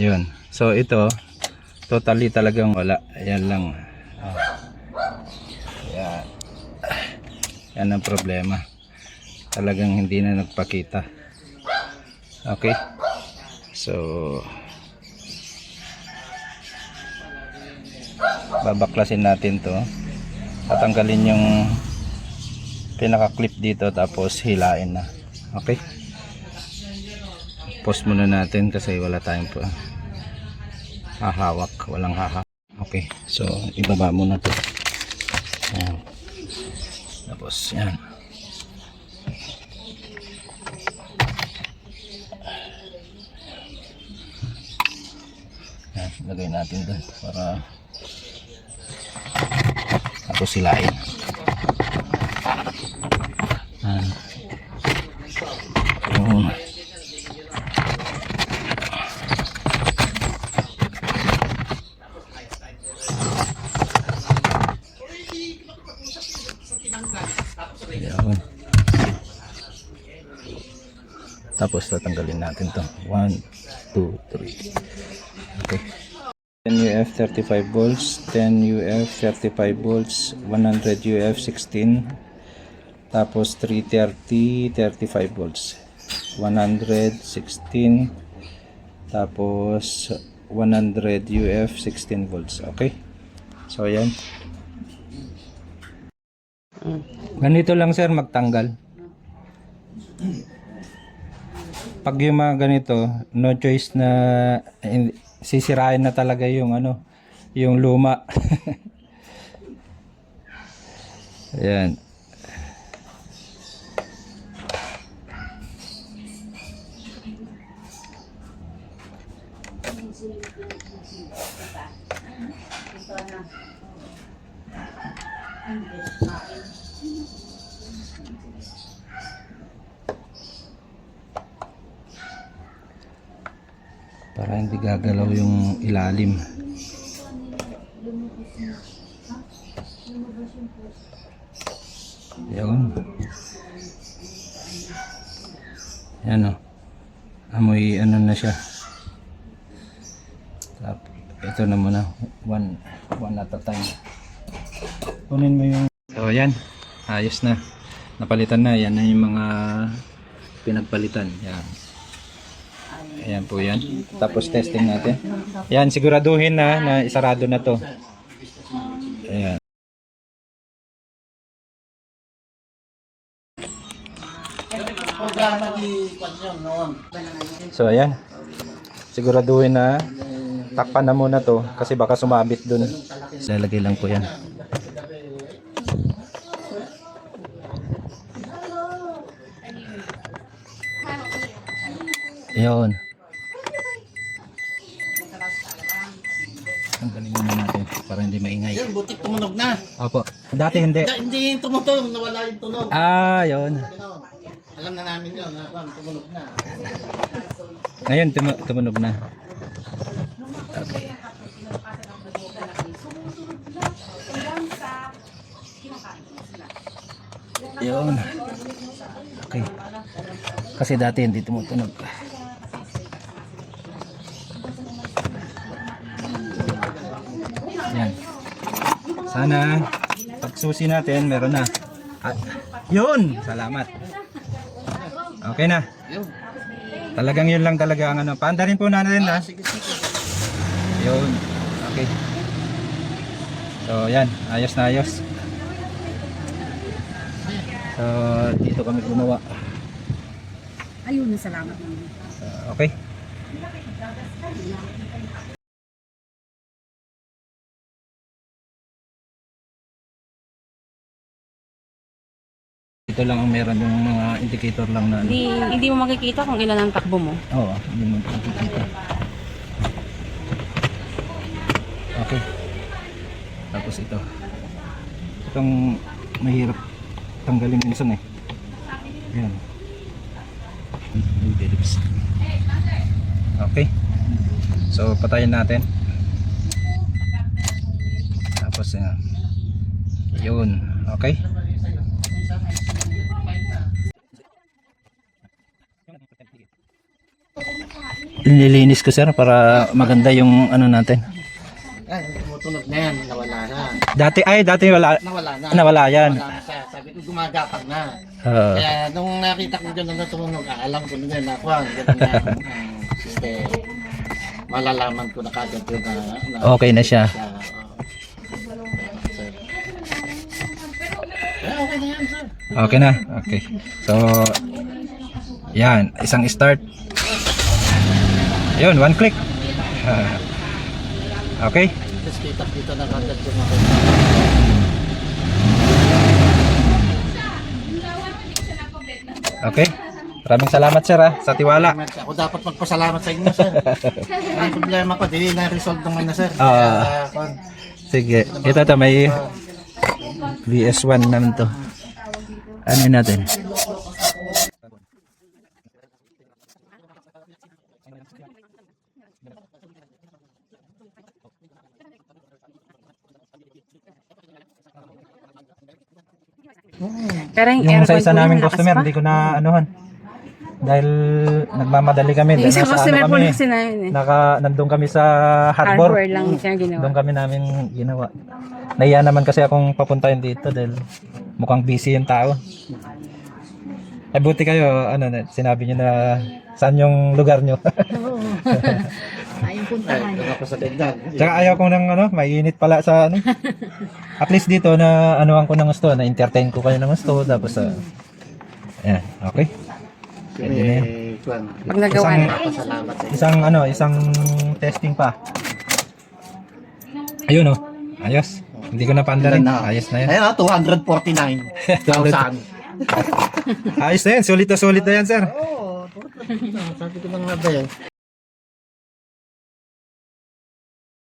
Yun. So ito, totally talagang wala. Ayan lang. Oh. Ayan. Yan ang problema. Talagang hindi na nagpakita. Okay. So babaklasin natin to. Tatanggalin yung pinaka-clip dito tapos hilain na. Okay. Pause muna natin kasi wala tayong hahawak. Walang hahawak. Okay. So ibaba muna to. Ayan. Tapos yan. Yan, lagay natin doon para tapos silain. Yan. Yun. Yan. Tapos tatanggalin natin to. 1, 2, 3. Okay. 10 UF 35 volts, 10 UF 35 volts, 100 UF 16, tapos 330 35 volts, 100 16, tapos 100 UF 16 volts. Okay. So ayan. Ganito lang sir magtanggal. Pag yung mga ganito, no choice na sisirain na talaga yung ano, yung luma. Ayan. Para hindi gagalaw yung ilalim. Yun. Yan o. Amoy ano na siya. Tapos, ito na muna. One at a time. Kunin mo yung... So yan. Ayos na. Napalitan na. Yan na yung mga pinagpalitan. Yan. Ayan po yan. Tapos testing natin. Yan, siguraduhin na isarado na to. Ayan. So ayan. Siguraduhin na takpan na muna to kasi baka sumabit dun. Lalagay lang po yan. Ayan. Tanggalin muna natin para hindi maingay. Yan, butik tumunog na. Opo. Dati hindi. Hindi yung tumutulong, nawala yung tunog. Ah, yun. Alam na namin yun, tumunog na. Ngayon tumunog na. Okay. Yun. Okay. Kasi dati hindi tumutunog. Yan. Sana pagsusi natin meron na. At, yun! Salamat. Okay na. Talagang yun lang talaga ang ano. Paandarin po natin ha. Yun. Okay. So yan. Ayos na ayos. So dito kami gumawa. Ayun, salamat. Okay. Ito lang ang meron yung mga indicator lang na ano. Hindi mo makikita kung ilan ang takbo mo. Oo, hindi mo makikita. Okay. Tapos ito. Itong mahirap tanggalin minsan eh. Yan. Okay. So patayin natin. Tapos yan. Yun. Okay. nililinis ko sir para maganda yung ano natin. Ay, tumutunog na yan, nawala na. Dati wala. Nawala na. Nawala yan. Nawala na siya. Sabi ko, gumagapang na. Oo. Kaya nung nakita ko gano'n na tumunog, alam ko na yun, nakuha, gano'n na. Kasi malalaman ko na kagad yun na Okay na siya. Okay na yan, sir. Okay na. Okay. So, yan. Isang start. Yun, one click. Okay. Tapos kita na kagad yung ako. Okay. Maraming salamat sir sa tiwala. Ako dapat magpasalamat sa inyo, sir. Ang problema ko, di na-resolve naman na, sir. Sige. Ito may VS1 naman to. Ano natin? Pero yung Yung sa aircon isa po, naming malakas customer, pa. hindi ko na anuhan. Dahil nagmamadali kami. Yung Dahil isang nasa customer po kami. kasi na yun eh. Nandun kami sa Harbor harbor. lang siya ginawa. Doon kami namin ginawa. Naiya naman kasi akong papuntahin dito dahil mukhang busy yung tao. Ay buti kayo, sinabi nyo na saan yung lugar nyo. Ayun puntahan. Doon ako sa tignan. Tsaka ayaw ko ng mainit pala sa At least dito na anuhan ko ng gusto, na entertain ko kayo ng gusto. Tapos, ayan, okay. Pwede na yan. Pag nagawa Isang- na. Pasalamat sa inyo. Isang testing pa. Ayun ayos. Hindi ko na paandarin. Ayos na yan. Ayun, 249,000. Ayos na yan, sulit na yan sir. Oo, sabi ko lang nga ba yan.